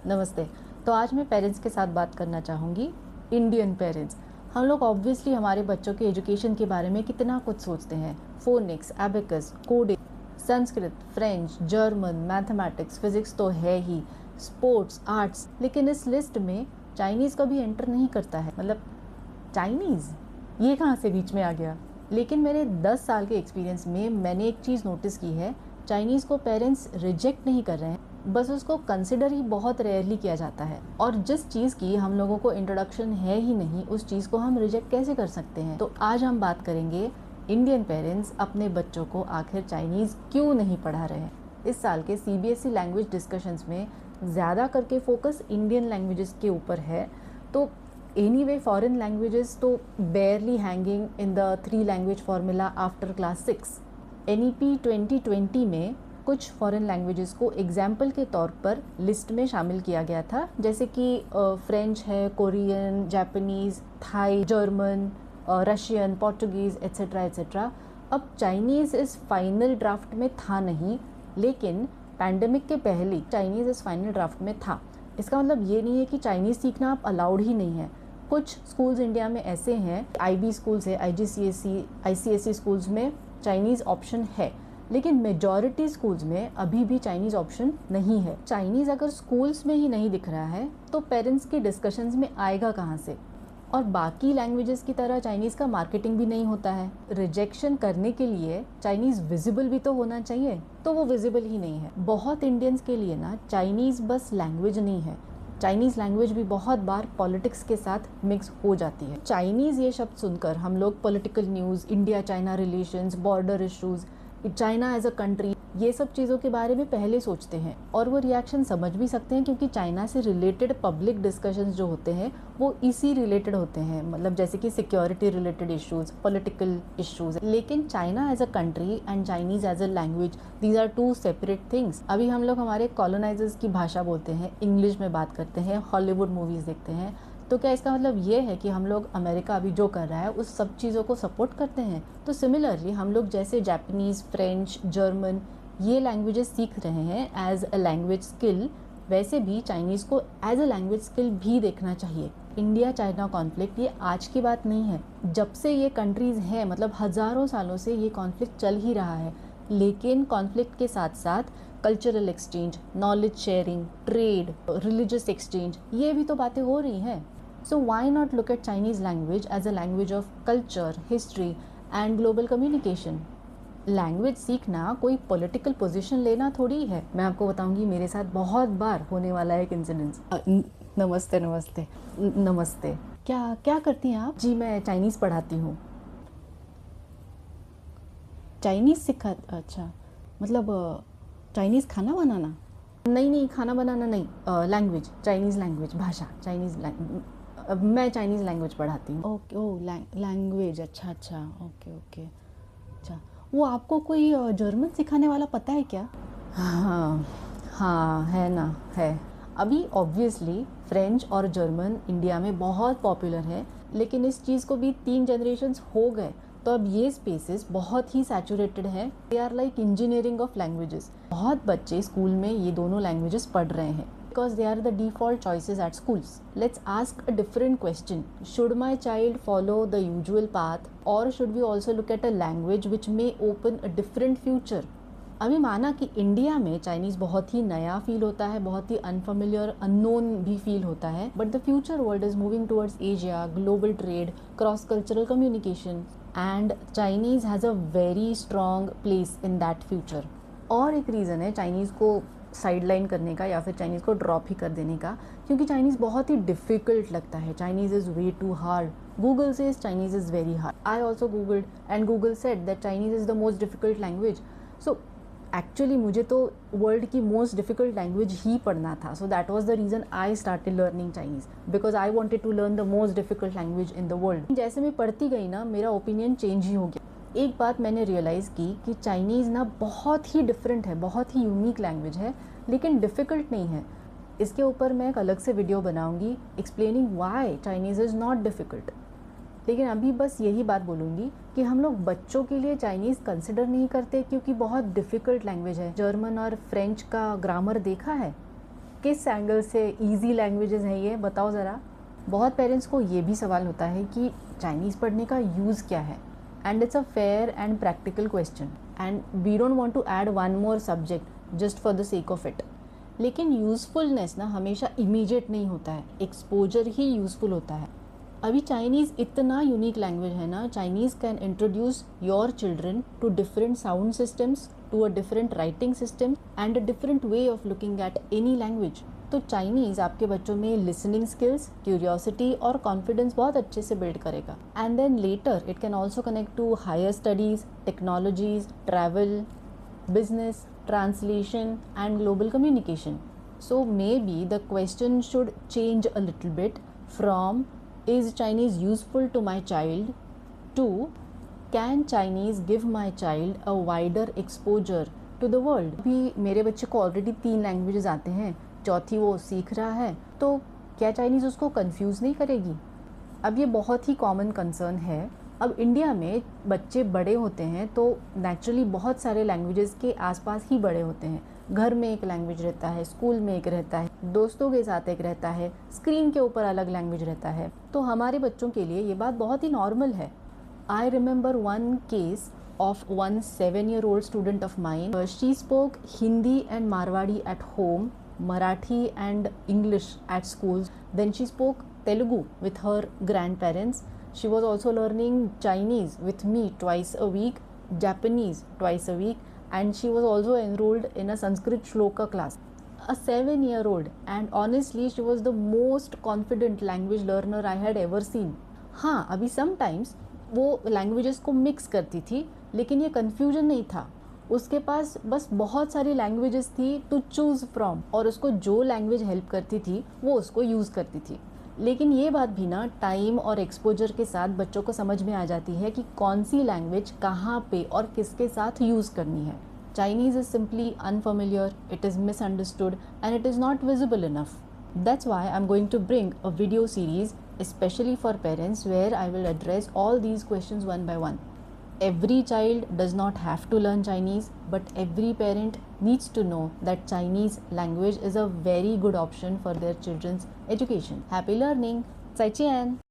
नमस्ते। तो आज मैं पेरेंट्स के साथ बात करना चाहूँगी, इंडियन पेरेंट्स। हम लोग ऑब्वियसली हमारे बच्चों के एजुकेशन के बारे में कितना कुछ सोचते हैं। Phonics, abacus, coding, Sanskrit, French, German, mathematics, physics तो है ही, स्पोर्ट्स, आर्ट्स, लेकिन इस लिस्ट में चाइनीज़ कभी एंटर नहीं करता है। मतलब चाइनीज़, ये कहाँ से बीच में आ गया? लेकिन मेरे 10 साल के एक्सपीरियंस में मैंने एक चीज़ नोटिस की है, चाइनीज़ को पेरेंट्स रिजेक्ट नहीं कर रहे हैं, बस उसको कंसिडर ही बहुत रेयरली किया जाता है। और जिस चीज़ की हम लोगों को इंट्रोडक्शन है ही नहीं, उस चीज़ को हम रिजेक्ट कैसे कर सकते हैं? तो आज हम बात करेंगे इंडियन पेरेंट्स अपने बच्चों को आखिर चाइनीज़ क्यों नहीं पढ़ा रहे हैं। इस साल के सीबीएसई लैंग्वेज डिस्कशंस में ज़्यादा करके फोकस इंडियन लैंग्वेजेस के ऊपर है। तो एनीवे फॉरेन लैंग्वेजेस तो बेयरली hanging in the 3 language formula after class 6। NEP 2020 में कुछ फॉरेन लैंग्वेजेस को एग्जाम्पल के तौर पर लिस्ट में शामिल किया गया था, जैसे कि फ्रेंच है, Korean, Japanese, Thai, German, Russian, Portuguese etcetera etcetera. अब चाइनीज़ इस फाइनल ड्राफ्ट में था नहीं, लेकिन पैंडमिक के पहले चाइनीज़ इस फाइनल ड्राफ्ट में था। इसका मतलब ये नहीं है कि चाइनीज़ सीखना अब अलाउड ही नहीं है। कुछ स्कूल्स इंडिया में ऐसे हैं, आईबी स्कूल्स है, आईजीसीएसई, आईसीएसई स्कूल्स में चाइनीज़ ऑप्शन है, लेकिन मेजॉरिटी स्कूल्स में अभी भी चाइनीज़ ऑप्शन नहीं है। चाइनीज़ अगर स्कूल्स में ही नहीं दिख रहा है तो पेरेंट्स के डिस्कशंस में आएगा कहाँ से? और बाकी लैंग्वेजेस की तरह चाइनीज़ का मार्केटिंग भी नहीं होता है। रिजेक्शन करने के लिए चाइनीज़ विजिबल भी तो होना चाहिए, तो वो विजिबल ही नहीं है। बहुत इंडियंस के लिए ना चाइनीज़ बस लैंग्वेज नहीं है, चाइनीज़ लैंग्वेज भी बहुत बार पॉलिटिक्स के साथ मिक्स हो जाती है। चाइनीज़ ये शब्द सुनकर हम लोग political news, India China relations, border issues, China as a country, ये सब चीज़ों के बारे में पहले सोचते हैं। और वो रिएक्शन समझ भी सकते हैं, क्योंकि चाइना से रिलेटेड पब्लिक डिस्कशंस जो होते हैं वो इसी रिलेटेड होते हैं, मतलब जैसे कि security related issues, political issues. लेकिन China as a country and Chinese as a language, these are two separate things. अभी हम लोग हमारे कॉलोनाइजर्स की भाषा बोलते हैं, इंग्लिश में बात करते हैं, हॉलीवुड मूवीज़ देखते हैं, तो क्या इसका मतलब ये है कि हम लोग अमेरिका अभी जो कर रहा है उस सब चीज़ों को सपोर्ट करते हैं? तो सिमिलरली हम लोग जैसे जापानीज़, फ्रेंच, जर्मन ये लैंग्वेजेस सीख रहे हैं एज अ लैंग्वेज स्किल, वैसे भी चाइनीज़ को एज अ लैंग्वेज स्किल भी देखना चाहिए। इंडिया चाइना कॉन्फ्लिक्ट ये आज की बात नहीं है, जब से ये कंट्रीज़ हैं, मतलब हज़ारों सालों से ये कॉन्फ्लिक्ट चल ही रहा है। लेकिन कॉन्फ्लिक्ट के साथ साथ cultural exchange, knowledge sharing, trade, religious exchange, ये भी तो बातें हो रही हैं। So why not look at Chinese language as a language of culture, history and global communication? Language सीखना कोई पॉलिटिकल पोजीशन लेना थोड़ी है। मैं आपको बताऊंगी, मेरे साथ बहुत बार होने वाला है एक इंसिडेंस। नमस्ते नमस्ते नमस्ते। क्या क्या करती हैं आप? जी मैं चाइनीज़ पढ़ाती हूँ। चाइनीज़ सिखा? अच्छा, मतलब चाइनीज़ खाना बनाना? नहीं नहीं, खाना बनाना नहीं, लैंग्वेज, चाइनीज़ लैंग्वेज, भाषा, चाइनीज़ लैंग्वेज। मैं चाइनीज़ लैंग्वेज पढ़ाती हूँ। ओके, ओ लैंग्वेज, अच्छा अच्छा, ओके ओके। अच्छा, वो आपको कोई जर्मन सिखाने वाला पता है क्या? हाँ हाँ, है ना, है। अभी ऑब्वियसली फ्रेंच और जर्मन इंडिया में बहुत पॉपुलर है, लेकिन इस चीज़ को भी 3 जनरेशन्स हो गए, तो अब ये स्पेसेस बहुत ही सैचुरेटेड है। They are like engineering of languages. बहुत बच्चे स्कूल में ये दोनों लैंग्वेजेस पढ़ रहे हैं because they are the default choices at schools. Let's ask a different question. Should my child follow the usual path, or should we also look at a language which may open a different future? अभी माना कि India में Chinese बहुत ही नया feel होता है, बहुत ही unfamiliar, unknown भी फील होता है, but the future world is moving towards Asia, global trade, cross cultural communication, and Chinese has a very strong place in that future. और एक रीज़न है चाइनीज़ को साइडलाइन करने का या फिर चाइनीज़ को ड्रॉप ही कर देने का, क्योंकि चाइनीज़ बहुत ही डिफ़िकल्ट लगता है। Chinese is way too hard. Google says Chinese is very hard. I also googled and Google said that Chinese is the most difficult language. So actually मुझे तो वर्ल्ड की मोस्ट डिफ़िकल्ट लैंग्वेज ही पढ़ना था, so that was the reason I started learning Chinese, because I wanted to learn the most difficult language in the world. जैसे मैं पढ़ती गई ना, मेरा ओपिनियन चेंज ही हो गया। एक बात मैंने रियलाइज़ की कि चाइनीज़ ना बहुत ही डिफरेंट है, बहुत ही यूनिक लैंग्वेज है, लेकिन डिफ़िकल्ट नहीं है। इसके ऊपर मैं एक अलग से वीडियो बनाऊंगी explaining why Chinese is not difficult. लेकिन अभी बस यही बात बोलूँगी कि हम लोग बच्चों के लिए चाइनीज़ कंसिडर नहीं करते, क्योंकि बहुत डिफ़िकल्ट लैंग्वेज है। जर्मन और फ्रेंच का ग्रामर देखा है, किस एंगल से इजी लैंग्वेजेस हैं ये बताओ ज़रा। बहुत पेरेंट्स को ये भी सवाल होता है कि चाइनीज़ पढ़ने का यूज़ क्या है, and it's a fair and practical question and we don't want to add one more subject just for the sake of it. लेकिन यूज़फुलनेस ना हमेशा इमीडिएट नहीं होता है, एक्सपोजर ही यूज़फुल होता है। अभी चाइनीज़ इतना यूनिक लैंग्वेज है ना, Chinese can introduce your children to different sound systems, to a different writing system and a different way of looking at any language. तो चाइनीज़ आपके बच्चों में लिसनिंग स्किल्स, क्यूरियोसिटी और कॉन्फिडेंस बहुत अच्छे से बिल्ड करेगा। And then later it can also connect to higher studies, technologies, travel, business, translation, and global communication. So maybe the question should change a little bit from is Chinese useful to my child to can Chinese give my child a wider exposure to the world? अभी मेरे बच्चे को already 3 languages आते हैं, चौथी वो सीख रहा है, तो क्या चाइनीज़ उसको कंफ्यूज नहीं करेगी? अब ये बहुत ही कॉमन कंसर्न है। अब इंडिया में बच्चे बड़े होते हैं तो नेचुरली बहुत सारे लैंग्वेजेस के आसपास ही बड़े होते हैं। घर में एक लैंग्वेज रहता है, स्कूल में एक रहता है, दोस्तों के साथ एक रहता है, स्क्रीन के ऊपर अलग लैंग्वेज रहता है। तो हमारे बच्चों के लिए ये बात बहुत ही नॉर्मल है। I remember one case of one 7-year-old student of mine. She spoke Hindi and Marwadi at home, Marathi and English at schools. Then she spoke Telugu with her grandparents. She was also learning Chinese with me twice a week, Japanese twice a week, and she was also enrolled in a Sanskrit shloka class. A 7-year-old, and honestly she was the most confident language learner I had ever seen. हाँ, अभी sometimes वो languages को mix करती थी, लेकिन ये confusion नहीं था। उसके पास बस बहुत सारी लैंग्वेजेस थी टू चूज़ फ्रॉम, और उसको जो लैंग्वेज हेल्प करती थी वो उसको यूज़ करती थी। लेकिन ये बात भी ना टाइम और एक्सपोजर के साथ बच्चों को समझ में आ जाती है कि कौन सी लैंग्वेज कहाँ पे और किसके साथ यूज़ करनी है। Chinese is simply unfamiliar, it is misunderstood and it is not visible enough. That's why I'm going to bring a video series especially for parents where I will address all these questions one by one. Every child does not have to learn Chinese, but every parent needs to know that Chinese language is a very good option for their children's education. Happy learning! 再见!